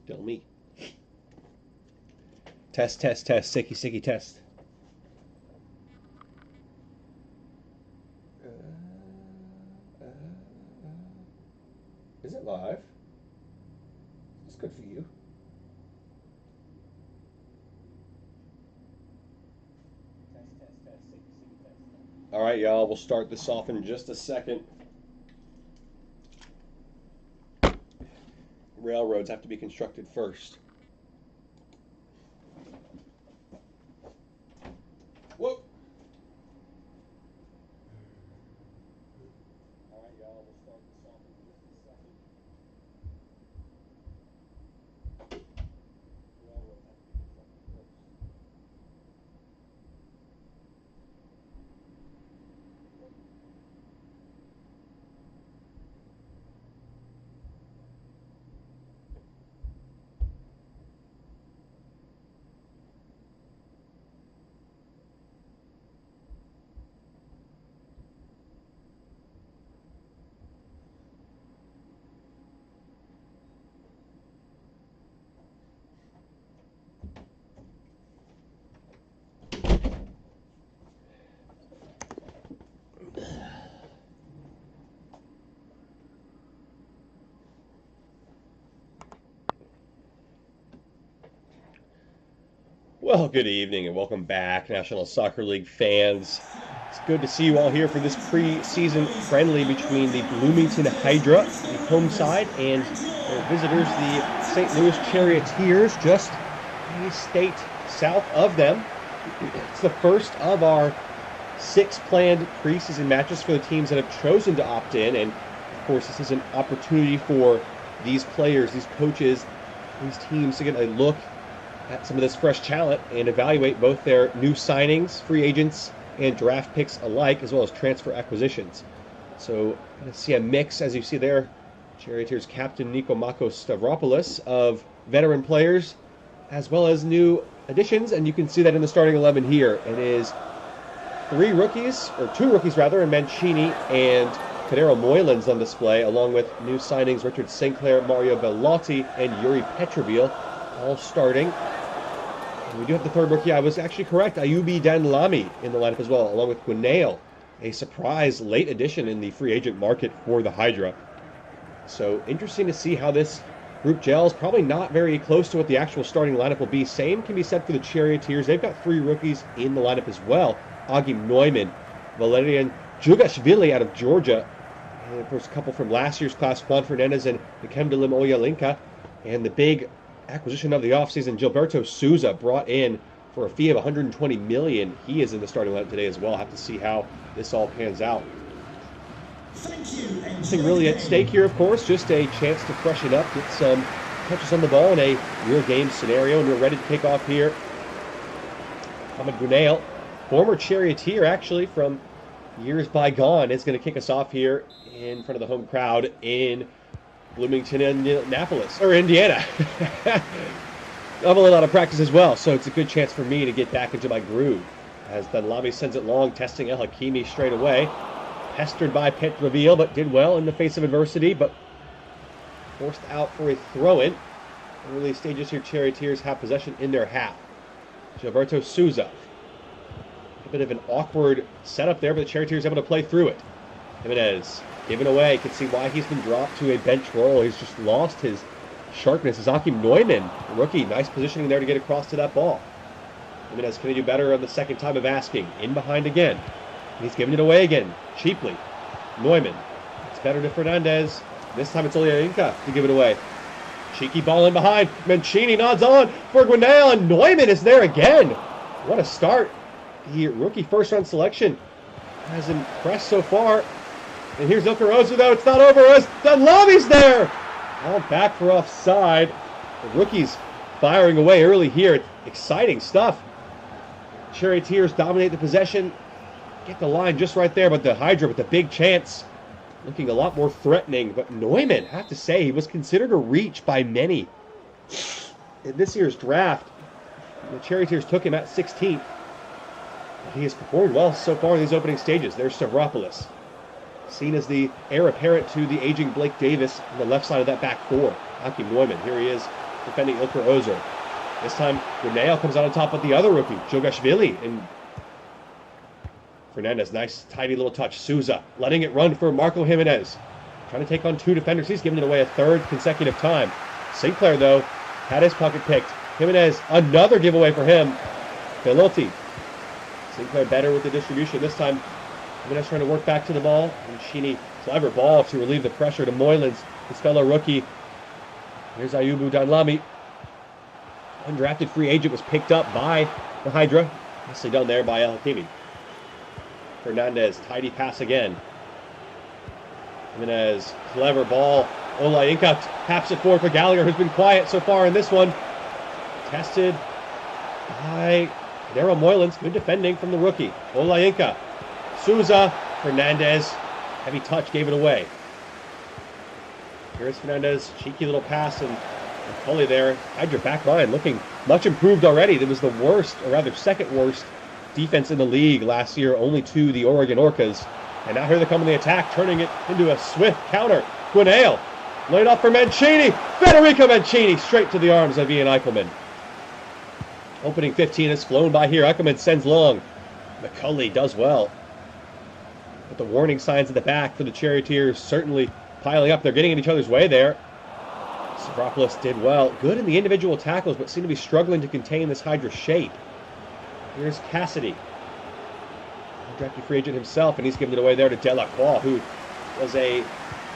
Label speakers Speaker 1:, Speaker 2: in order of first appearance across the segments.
Speaker 1: Tell me. Test, test, test. Sicky, sicky, test. Is it live? That's good for you. Test, test, test. Sicky, sicky, test. All right, y'all. We'll start this off in just a second. Railroads have to be constructed first. Whoa! All right, y'all. We'll start this off in just a second. Railroads have to be constructed first. Well, good evening and welcome back, National Soccer League fans. It's good to see you all here for this preseason friendly between the Bloomington Hydra, the home side, and their visitors, the St. Louis Charioteers, just a state south of them. It's the first of our 6 planned preseason matches for the teams that have chosen to opt in, and of course this is an opportunity for these players, these coaches, these teams to get a look at some of this fresh talent and evaluate both their new signings, free agents, and draft picks alike, as well as transfer acquisitions. So let's see a mix, as you see there, Charioteers captain Nicomakos Stavropoulos, of veteran players as well as new additions, and you can see that in the starting 11 here. It is 2 rookies in Mancini and Kadero Moylan's on display, along with new signings Richard Sinclair, Mario Bellotti, and Yuri Petrovil, all starting. And we do have the 3rd rookie. I was actually correct. Ayubi Danlami in the lineup as well, along with Guineo, a surprise late addition in the free agent market for the Hydra. So interesting to see how this group gels. Probably not very close to what the actual starting lineup will be. Same can be said for the Charioteers. They've got 3 rookies in the lineup as well. Agim Neumann, Valerian Jugashvili out of Georgia, and of course a couple from last year's class, Juan Fernandez and Nikemdelim Oyalinka, and the big acquisition of the offseason, Gilberto Souza, brought in for a fee of $120 million. He is in the starting lineup today as well. Have to see how this all pans out. Nothing really at stake here, of course. Just a chance to freshen up, get some touches on the ball in a real game scenario, and we're ready to kick off here. Ahmed Gunail, former Charioteer actually from years bygone, is going to kick us off here in front of the home crowd in Bloomington, Indianapolis, or Indiana. I have a lot of practice as well, so it's a good chance for me to get back into my groove. As Danlami sends it long, testing El Hakimi straight away. Pestered by Petrovil, but did well in the face of adversity, but forced out for a throw-in. Early stages here, Charioteers have possession in their half. Gilberto Souza. A bit of an awkward setup there, but the Charioteers able to play through it. Jimenez given away. You can see why he's been dropped to a bench role. He's just lost his sharpness. Is Achim Neumann, rookie. Nice positioning there to get across to that ball. Jimenez, can he do better on the second time of asking? In behind again. He's giving it away again, cheaply. Neumann. It's better to Fernandez. This time it's Oyalinka to give it away. Cheeky ball in behind. Mancini nods on for Guineo, and Neumann is there again. What a start. The rookie first-round selection has impressed so far. And here's Ilkarozu, though. It's not over as Danlami's there. All back for offside. The rookie's firing away early here. It's exciting stuff. Charioteers dominate the possession. Get the line just right there, but the Hydra with the big chance. Looking a lot more threatening. But Neumann, I have to say, he was considered a reach by many. In this year's draft, the Charioteers took him at 16th. He has performed well so far in these opening stages. There's Stavropoulos, seen as the heir apparent to the aging Blake Davis on the left side of that back 4. Achim Neumann, here he is defending Ilker Ozer. This time, Grenale comes out on top of the other rookie, Jogashvili. And Fernandez, nice, tidy little touch. Souza letting it run for Marco Jimenez. Trying to take on 2 defenders. He's giving it away a 3rd consecutive time. Sinclair, though, had his pocket picked. Jimenez, another giveaway for him. Belotti. Sinclair better with the distribution. This time, Jimenez trying to work back to the ball. And Sheeny, clever ball to relieve the pressure to Moylan's, his fellow rookie. Here's Ayubu Danlami. Undrafted free agent was picked up by the Hydra. Nicely done there by El Hakimi. Fernandez, tidy pass again. Jimenez, clever ball. Olayinka taps it forward for Gallagher, who's been quiet so far in this one. Tested by Daryl Moylan's. Good defending from the rookie. Olayinka. Souza. Fernandez. Heavy touch, gave it away. Here's Fernandez. Cheeky little pass, and Cully there. Hydra back line looking much improved already. That was the worst, or rather second worst, defense in the league last year, only to the Oregon Orcas. And now here they come in the attack, turning it into a swift counter. Gwinnale laid off for Mancini. Federico Mancini straight to the arms of Ian Eichelman. Opening 15 has flown by here. Eichelman sends long. McCulley does well. But the warning signs at the back for the Charioteers certainly piling up. They're getting in each other's way there. Stavropoulos did well. Good in the individual tackles, but seem to be struggling to contain this Hydra shape. Here's Cassidy. Undrafted free agent himself, and he's given it away there to Delacroix, who was a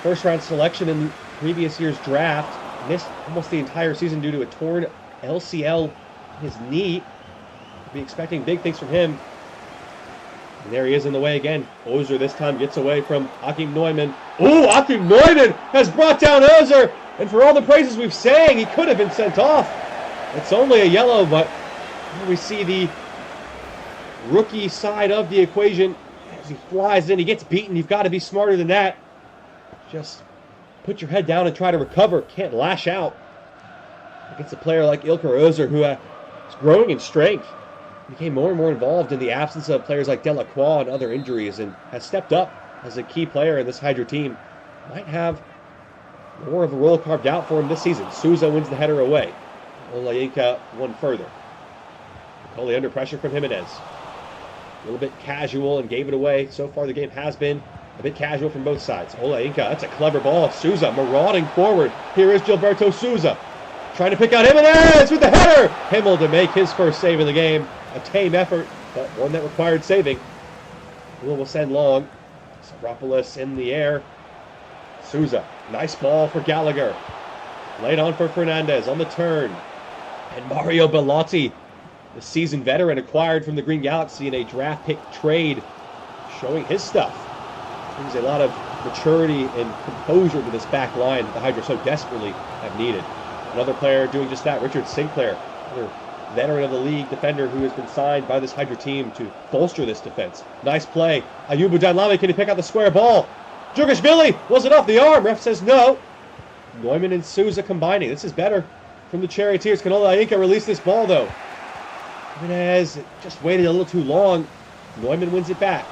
Speaker 1: first-round selection in the previous year's draft. Missed almost the entire season due to a torn LCL in his knee. We'll be expecting big things from him. And there he is in the way again. Ozer this time gets away from Achim Neumann. Ooh, Achim Neumann has brought down Ozer! And for all the praises we've sang, he could have been sent off. It's only a yellow, but we see the rookie side of the equation. As he flies in, he gets beaten. You've got to be smarter than that. Just put your head down and try to recover. Can't lash out against a player like Ilker Ozer, who is growing in strength. Became more and more involved in the absence of players like Delacroix and other injuries, and has stepped up as a key player in this Hydra team. Might have more of a role carved out for him this season. Souza wins the header away. Olayinka one further. Coley under pressure from Jimenez. A little bit casual and gave it away. So far the game has been a bit casual from both sides. Olayinka, that's a clever ball. Souza marauding forward. Here is Gilberto Souza. Trying to pick out Jimenez with the header. Himmel to make his first save of the game. A tame effort, but one that required saving. Will send long. Stavropoulos in the air. Souza, nice ball for Gallagher. Laid on for Fernandez on the turn. And Mario Bellotti, the seasoned veteran acquired from the Green Galaxy in a draft pick trade, showing his stuff. Brings a lot of maturity and composure to this back line that the Hydra so desperately have needed. Another player doing just that, Richard Sinclair, another veteran of the league defender who has been signed by this Hydra team to bolster this defense. Nice play. Ayubu Danlami, can he pick out the square ball? Jogashvili, was it off the arm? Ref says no. Neumann and Souza combining. This is better from the Charioteers. Can Olayinka release this ball, though? Jimenez just waited a little too long. Neumann wins it back.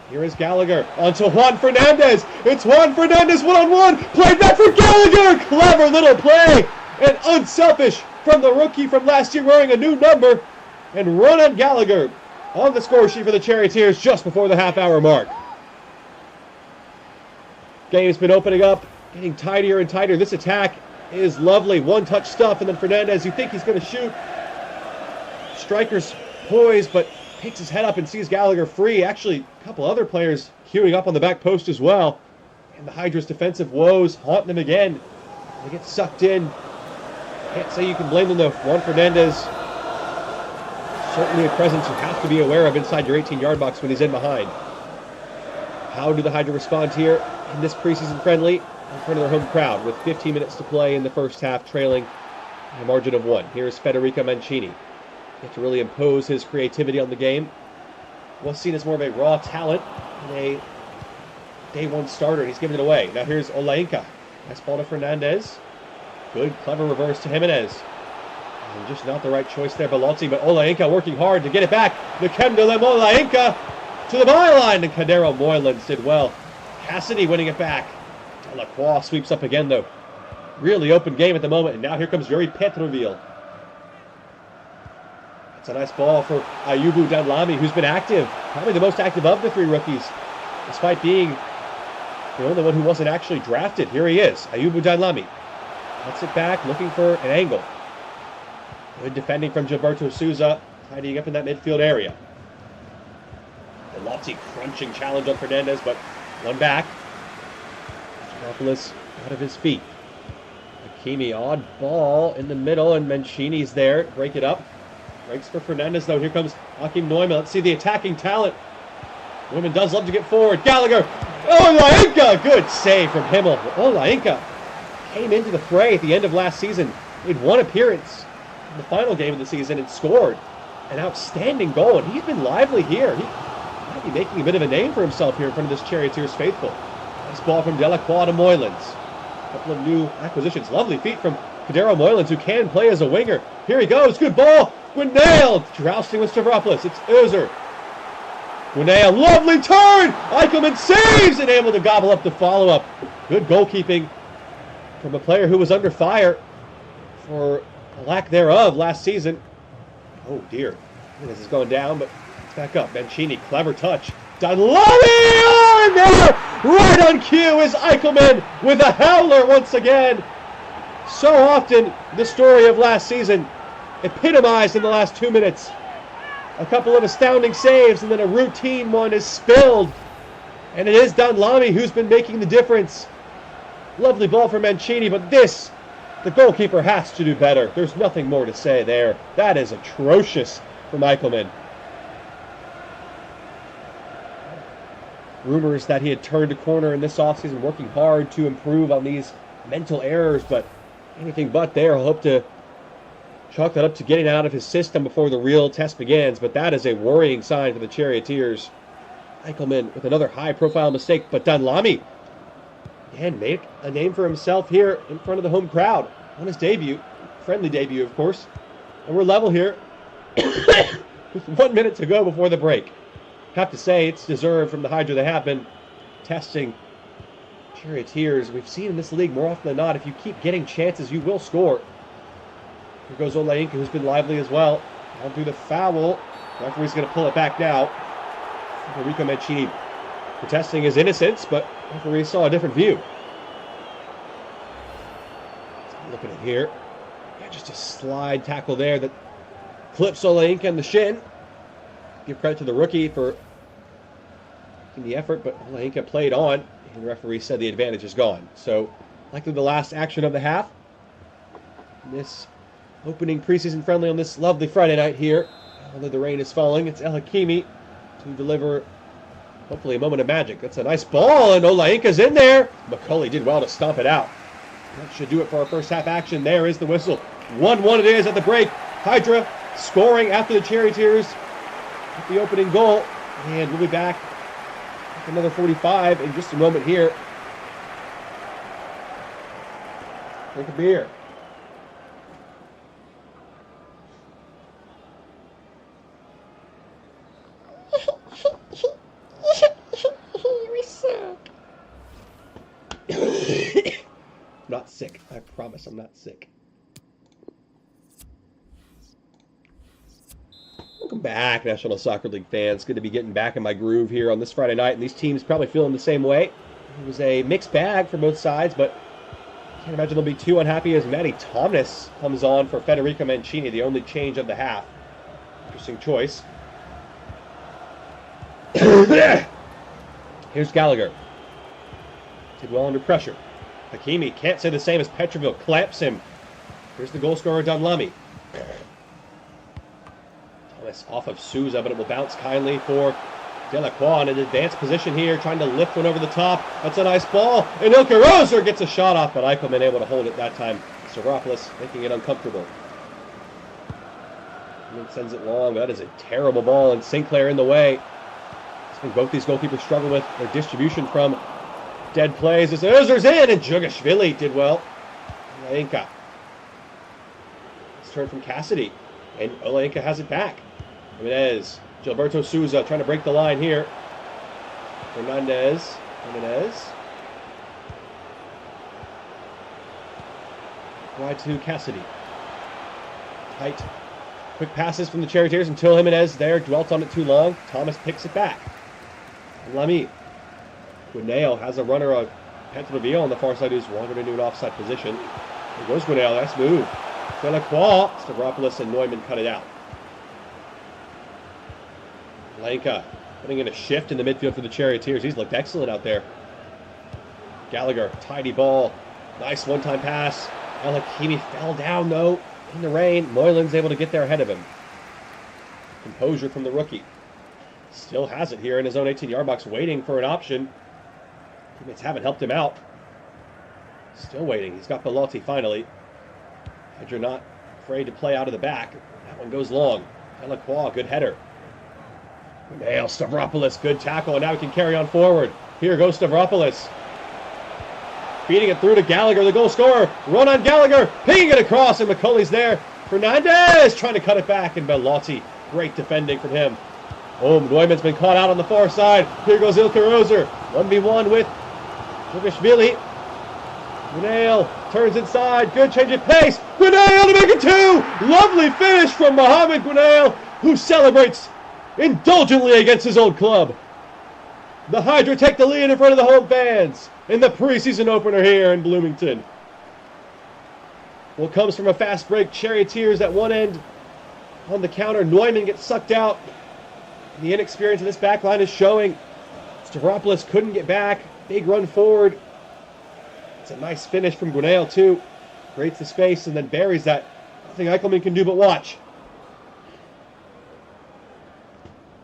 Speaker 1: Here is Gallagher onto Juan Fernandez. It's Juan Fernandez one-on-one. Played back for Gallagher. Clever little play. And unselfish from the rookie from last year wearing a new number. And run on Gallagher on the score sheet for the Charioteers just before the half-hour mark. Game's been opening up, getting tighter and tighter. This attack is lovely. One-touch stuff, and then Fernandez, you think he's going to shoot. Striker's poised, but picks his head up and sees Gallagher free. Actually, a couple other players queuing up on the back post as well. And the Hydra's defensive woes haunt them again. They get sucked in. Can't say you can blame them, though. Juan Fernandez, certainly a presence you have to be aware of inside your 18-yard box when he's in behind. How do the Hydra respond here in this preseason friendly in front of their home crowd with 15 minutes to play in the first half, trailing a margin of 1? Here's Federico Mancini. He had to really impose his creativity on the game. Was seen as more of a raw talent and a day one starter, and he's given it away. Now here's Olayinka. Nice ball to Fernandez. Good, clever reverse to Jimenez. And just not the right choice there, Bellotti, but Olayinka working hard to get it back. Nikemdolem Olayinka to the byline, and Kadero Moylan's did well. Cassidy winning it back. Delacroix sweeps up again, though. Really open game at the moment, and now here comes Yuri Petrovil. It's a nice ball for Ayubu Danlami, who's been active, probably the most active of the three rookies, despite being the only one who wasn't actually drafted. Here he is, Ayubu Danlami. Cuts it back, looking for an angle. Good defending from Gilberto Souza, tidying up in that midfield area. A lofty crunching challenge on Fernandez, but one back. Metropolis out of his feet. Hakimi, odd ball in the middle, and Mancini's there. Break it up. Breaks for Fernandez, though. Here comes Hakim Neumann. Let's see the attacking talent. Neumann does love to get forward. Gallagher. Olainka. Good save from Himmel. Olainka came into the fray at the end of last season. Made one appearance in the final game of the season and scored an outstanding goal. And he's been lively here. He might be making a bit of a name for himself here in front of this Charioteers faithful. Nice ball from Delacroix to Moylan's. A couple of new acquisitions. Lovely feet from Kadero Moylan's, who can play as a winger. Here he goes. Good ball. Gwinnell jousting with Stavropoulos. It's Özür. Gwinnell, lovely turn. Eichelman saves and able to gobble up the follow-up. Good goalkeeping from a player who was under fire for lack thereof last season. Oh dear. This is going down, but it's back up. Mancini, clever touch. Danlami in there! Right on cue is Eichelman with a howler once again. So often the story of last season epitomized in the last 2 minutes. A couple of astounding saves and then a routine one is spilled. And it is Danlami who's been making the difference. Lovely ball for Mancini, but this, the goalkeeper has to do better. There's nothing more to say there. That is atrocious from Eichelman. Rumors that he had turned a corner in this offseason, working hard to improve on these mental errors, but anything but there. He'll hope to chalk that up to getting out of his system before the real test begins, but that is a worrying sign for the Charioteers. Eichelman with another high-profile mistake, but Danlami again made a name for himself here in front of the home crowd on his debut, friendly debut, of course. And we're level here with 1 minute to go before the break. Have to say, it's deserved from the Hydra. They have been testing Charioteers. We've seen in this league more often than not, if you keep getting chances, you will score. Here goes Olainka, who's been lively as well. On through the foul. Referee's going to pull it back now. Federico Mancini protesting his innocence, but referee saw a different view. Look at it here. Yeah, just a slide tackle there that clips Olainka in the shin. Give credit to the rookie for making the effort, but Olainka played on, and the referee said the advantage is gone. So, likely the last action of the half. This opening preseason friendly on this lovely Friday night here. Although the rain is falling, it's El Hakimi to deliver, hopefully, a moment of magic. That's a nice ball, and Olainka's in there. McCulley did well to stomp it out. That should do it for our first half action. There is the whistle. 1-1 it is at the break. Hydra scoring after the Charioteers with the opening goal. And we'll be back with another 45 in just a moment here. Drink a beer. I'm not sick. I promise I'm not sick. Welcome back, National Soccer League fans. Good to be getting back in my groove here on this Friday night, and these teams probably feeling the same way. It was a mixed bag for both sides, but I can't imagine they'll be too unhappy as Matty Thomas comes on for Federico Mancini, the only change of the half. Interesting choice. Here's Gallagher. Did well under pressure. Hakimi can't say the same as Petrovil. Clamps him. Here's the goal scorer, Danlami. Thomas off of Souza, but it will bounce kindly for Delacroix in an advanced position here, trying to lift one over the top. That's a nice ball. And Ilka Roser gets a shot off, but Eichelman able to hold it that time. Stavropoulos making it uncomfortable. And then sends it long. That is a terrible ball, and Sinclair in the way. I think both these goalkeepers struggle with their distribution from dead plays. As Özür's in, and Djugashvili did well. Olainka. It's turned from Cassidy, and Olainka has it back. Jimenez, Gilberto Souza trying to break the line here. Fernandez, Jimenez. Wide to Cassidy. Tight. Quick passes from the Charioteers until Jimenez there dwelt on it too long. Thomas picks it back. Lamy. Guineo has a runner of Petroville on the far side who's wandered into an offside position. There goes Guineo. Nice move. Delacroix. Stavropoulos and Neumann cut it out. Lanka putting in a shift in the midfield for the Charioteers. He's looked excellent out there. Gallagher, tidy ball. Nice one-time pass. El Hakimi fell down, though, in the rain. Moylan's able to get there ahead of him. Composure from the rookie. Still has it here in his own 18-yard box, waiting for an option. Teammates haven't helped him out. Still waiting. He's got Belotti finally. Hydra not afraid to play out of the back. That one goes long. Delacroix, good header. Nail Stavropoulos, good tackle, and now he can carry on forward. Here goes Stavropoulos. Feeding it through to Gallagher, the goal scorer. Run on Gallagher, pinging it across, and McCulley's there. Fernandez trying to cut it back, and Belotti. Great defending from him. Oh, Neumann's been caught out on the far side. Here goes Ilka Roser. 1v1 with Jugashvili. Guineo turns inside. Good change of pace. Guineo to make it 2. Lovely finish from Mohamed Guineo, who celebrates indulgently against his old club. The Hydra take the lead in front of the home fans in the preseason opener here in Bloomington. Well, comes from a fast break. Charioteers at one end on the counter. Neumann gets sucked out. The inexperience of this back line is showing. Stavropoulos couldn't get back. Big run forward. It's a nice finish from Guineo, too. Creates the space and then buries that. Nothing Eichelman can do but watch.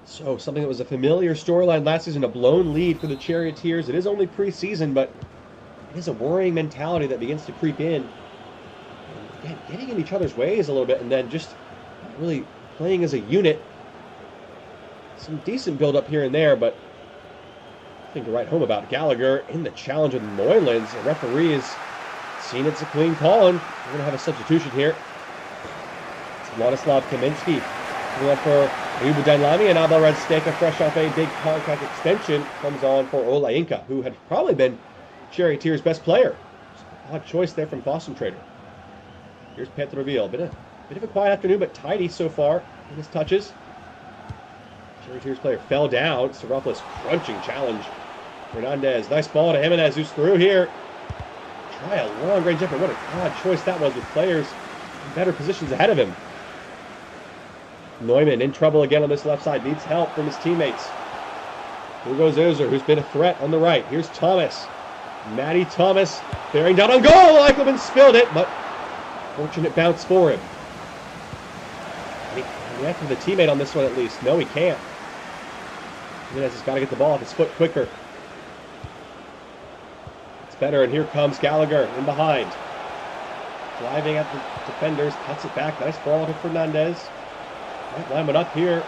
Speaker 1: So, something that was a familiar storyline last season, a blown lead for the Charioteers. It is only preseason, but it is a worrying mentality that begins to creep in. And again, getting in each other's ways a little bit, and then just not really playing as a unit. Some decent build-up here and there, but nothing to write home about. Gallagher in the challenge with Moylan's. The referee has seen it's a clean call, and we're going to have a substitution here. It's Władysław Kamiński coming up for Ibudan Lamy, and Abel Radsteka, fresh off a big contract extension, comes on for Olainka, who had probably been Charioteers' best player. Odd choice there from Boston Trader. Here's Petroville. Bit of a quiet afternoon, but tidy so far in his touches. Charioteers player fell down. Stavropoulos crunching challenge. Fernandez, nice ball to Jimenez, who's through here. Try a long range effort. What an odd choice that was with players in better positions ahead of him. Neumann in trouble again on this left side. Needs help from his teammates. Here goes Ozer, who's been a threat on the right. Here's Thomas. Matty Thomas bearing down on goal. Eichelman spilled it, but fortunate bounce for him. Can he act with a teammate on this one at least? No, he can't. Jimenez has got to get the ball off his foot quicker. It's better, and here comes Gallagher in behind. Driving at the defenders, cuts it back. Nice ball to Fernandez. Right, line one up here.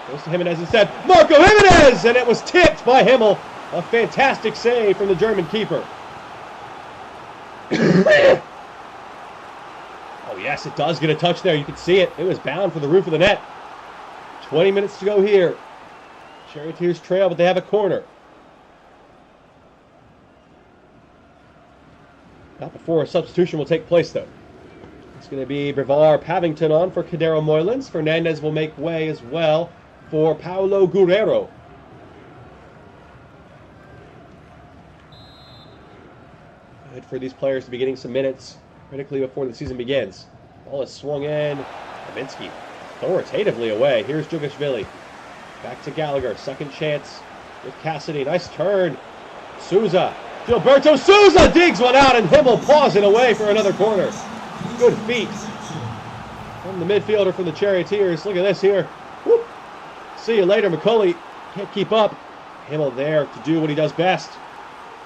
Speaker 1: Goes to Jimenez instead. Marco Jimenez! And it was tipped by Himmel. A fantastic save from the German keeper. Oh, yes, it does get a touch there. You can see it. It was bound for the roof of the net. 20 minutes to go here. Charioteers trail, but they have a corner. Not before a substitution will take place, though. It's going to be Brevard Pavington on for Cadero Moylan's. Fernandez will make way as well for Paulo Guerrero. Good for these players to be getting some minutes critically before the season begins. Ball is swung in. Kamiński authoritatively away. Here's Jugashvili. Back to Gallagher. Second chance with Cassidy. Nice turn. Souza. Gilberto Souza digs one out, and Himmel paws it away for another corner. Good feet from the midfielder from the Charioteers. Look at this here. Whoop. See you later, McCulley. Can't keep up. Himmel there to do what he does best.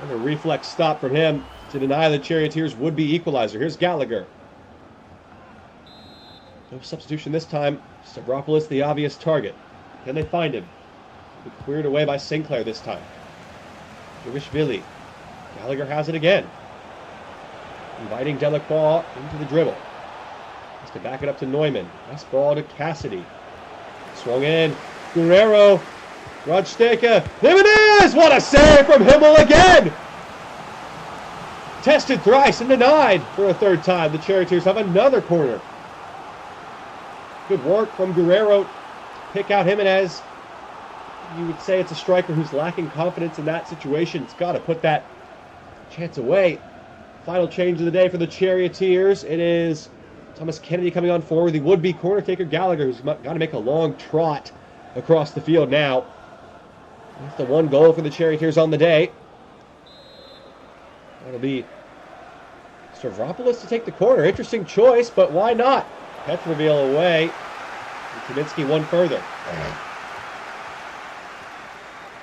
Speaker 1: And a reflex stop from him to deny the Charioteers would-be equalizer. Here's Gallagher. No substitution this time. Stavropoulos the obvious target. Can they find him? Be cleared away by Sinclair this time. Jugashvili. Gallagher has it again. Inviting Delacroix into the dribble. Has to back it up to Neumann. Nice ball to Cassidy. Swung in. Guerrero. Radsteka. Jimenez! What a save from Himmel again! Tested thrice and denied for a third time. The Charioteers have another corner. Good work from Guerrero. Pick out Jimenez. You would say it's a striker who's lacking confidence in that situation. It's got to put that chance away. Final change of the day for the Charioteers. It is Thomas Kennedy coming on forward. The would-be corner taker Gallagher, who's got to make a long trot across the field now. That's the one goal for the Charioteers on the day. It'll be Stavropoulos to take the corner. Interesting choice, but why not? Petroville away. And Kaminsky one further.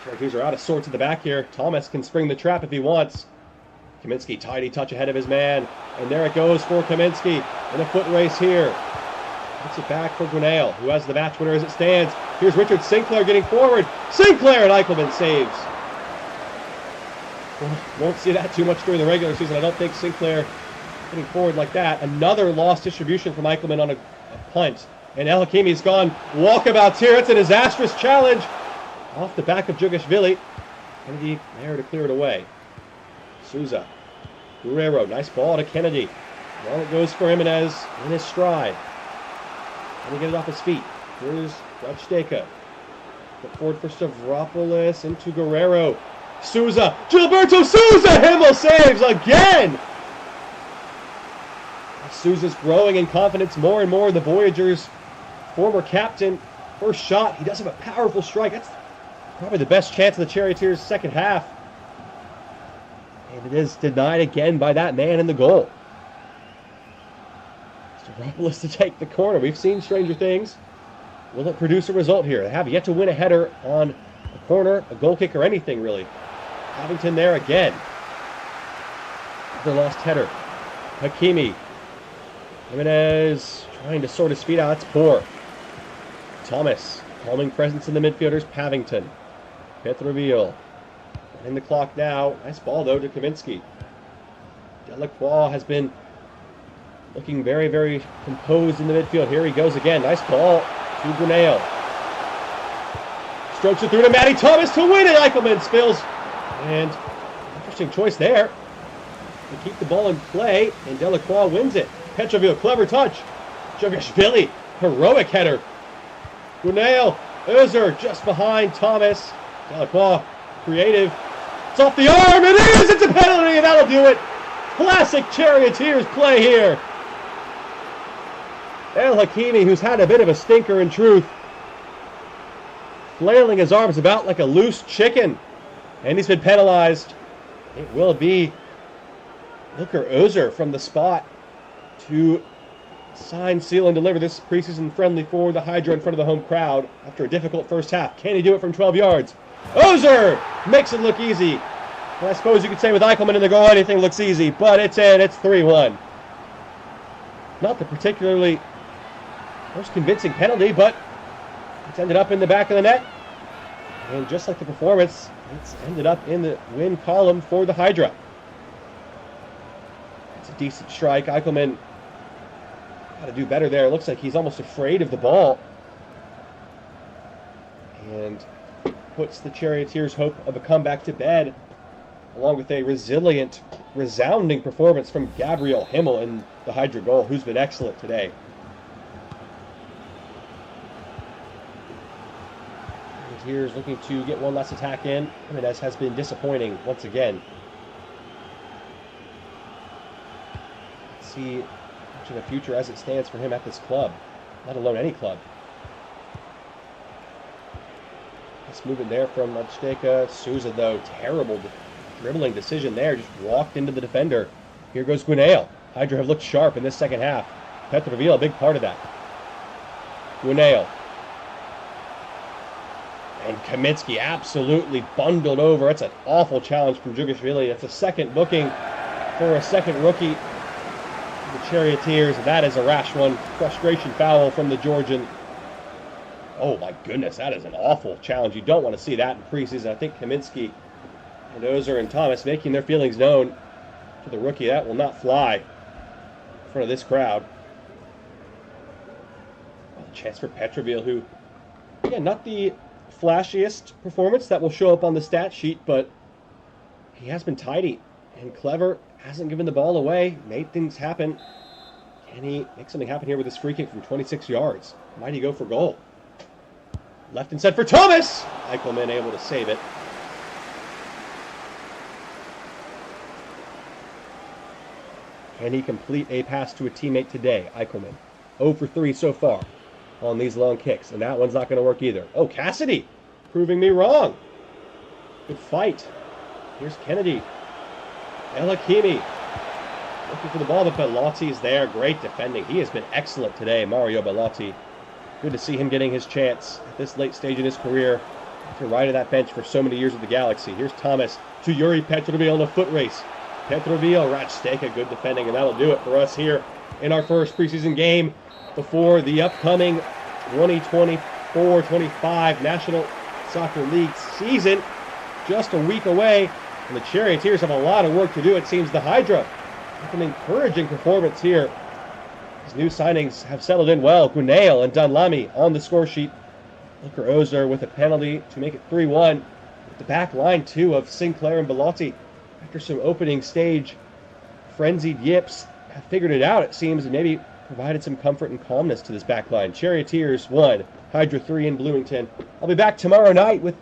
Speaker 1: Charioteers are out of sorts at the back here. Thomas can spring the trap if he wants. Kaminsky, tidy touch ahead of his man. And there it goes for Kaminsky in a foot race here. Puts it back for Grenale, who has the match winner as it stands. Here's Richard Sinclair getting forward. Sinclair and Eichelman saves. Well, won't see that too much during the regular season. I don't think Sinclair getting forward like that. Another lost distribution from Eichelman on a punt. And El Hakimi's gone walkabouts here. It's a disastrous challenge. Off the back of Djugashvili. Kennedy there to clear it away. Souza. Guerrero. Nice ball to Kennedy. Well, it goes for Jimenez in his stride. Can he get it off his feet? Here's Rajsteka. Put forward for Stavropoulos into Guerrero. Souza. Gilberto Souza! Himmel saves again! Souza's growing in confidence more and more. The Voyagers' former captain. First shot. He does have a powerful strike. That's probably the best chance of the Charioteers' second half. And it is denied again by that man in the goal. Stavropoulos to take the corner. We've seen stranger things. Will it produce a result here? They have yet to win a header on a corner, a goal kick, or anything really. Covington there again. The lost header. Hakimi. Jimenez trying to sort his feet out. It's poor. Thomas. Calming presence in the midfielders. Pavington. Petroville. In the clock now. Nice ball, though, to Kaminsky. Delacroix has been looking very, very composed in the midfield. Here he goes again. Nice ball to Grenale. Strokes it through to Matty Thomas to win it. Eichelman spills. And interesting choice there. To keep the ball in play, and Delacroix wins it. Petroville, clever touch. Djugashvili, heroic header. Grenale, Özür just behind Thomas. Delacroix, creative. It's off the arm. It is. It's a penalty, and that'll do it. Classic Charioteers play here. El Hakimi, who's had a bit of a stinker in truth, flailing his arms about like a loose chicken, and he's been penalized. It will be Ilker Özür from the spot to sign, seal, and deliver this preseason friendly for the Hydra in front of the home crowd after a difficult first half. Can he do it from 12 yards? Özür makes it look easy. And I suppose you could say with Eichelman in the goal, anything looks easy, but it's in. It's 3-1. Not the particularly most convincing penalty, but it's ended up in the back of the net. And just like the performance, it's ended up in the win column for the Hydra. It's a decent strike. Eichelman got to do better there. It looks like he's almost afraid of the ball. And puts the Charioteers' hope of a comeback to bed, along with a resilient, resounding performance from Gabriel Himmel in the Hydra goal, who's been excellent today. Here's looking to get one last attack in. Jimenez has been disappointing once again. Let's see much of the future as it stands for him at this club, let alone any club. Nice movement there from Rajsteka. Souza, though, terrible dribbling decision there. Just walked into the defender. Here goes Grenale. Hydra have looked sharp in this second half. Petroville, a big part of that. Grenale. And Kaminsky absolutely bundled over. It's an awful challenge from Djugashvili. It's a second booking for a second rookie. The Charioteers, that is a rash one. Frustration foul from the Georgian. Oh my goodness, that is an awful challenge. You don't want to see that in preseason. I think Kaminsky and Özür and Thomas making their feelings known to the rookie. That will not fly in front of this crowd. Well, a chance for Petroville, who, again, not the flashiest performance that will show up on the stat sheet, but he has been tidy and clever, hasn't given the ball away, made things happen. Can he make something happen here with this free kick from 26 yards? Might he go for goal? Left and set for Thomas! Eichelman able to save it. Can he complete a pass to a teammate today? Eichelman. 0 for 3 so far on these long kicks. And that one's not going to work either. Oh, Cassidy! Proving me wrong. Good fight. Here's Kennedy. El Hakimi. Looking for the ball, but Bellotti is there. Great defending. He has been excellent today, Mario Bellotti. Good to see him getting his chance at this late stage in his career after riding that bench for so many years with the Galaxy. Here's Thomas to Yuri Petrovil in a foot race. Petrovil, Rajsteka, good defending, and that'll do it for us here in our first preseason game before the upcoming 2024-25 National Soccer League season. Just a week away, and the Charioteers have a lot of work to do. It seems the Hydra with an encouraging performance here. These new signings have settled in well. Gunail and Dunlamy on the score sheet. Ilker Ozer with a penalty to make it 3-1. With the back line, too, of Sinclair and Bellotti. After some opening stage frenzied yips, have figured it out, it seems, and maybe provided some comfort and calmness to this back line. Charioteers 1, Hydra 3 in Bloomington. I'll be back tomorrow night with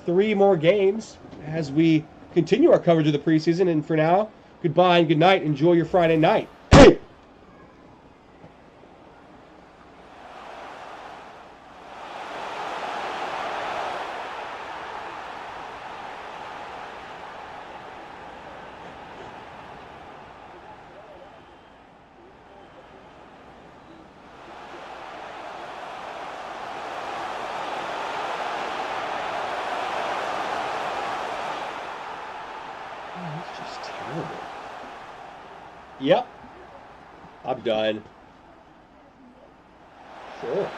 Speaker 1: 3 more games as we continue our coverage of the preseason. And for now, goodbye and good night. Enjoy your Friday night. Hey! That's just terrible. Yep. I'm done. Sure.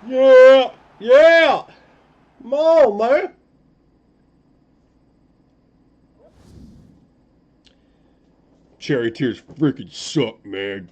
Speaker 1: Yeah! Yeah! Come on, man! Charioteers freaking suck, man.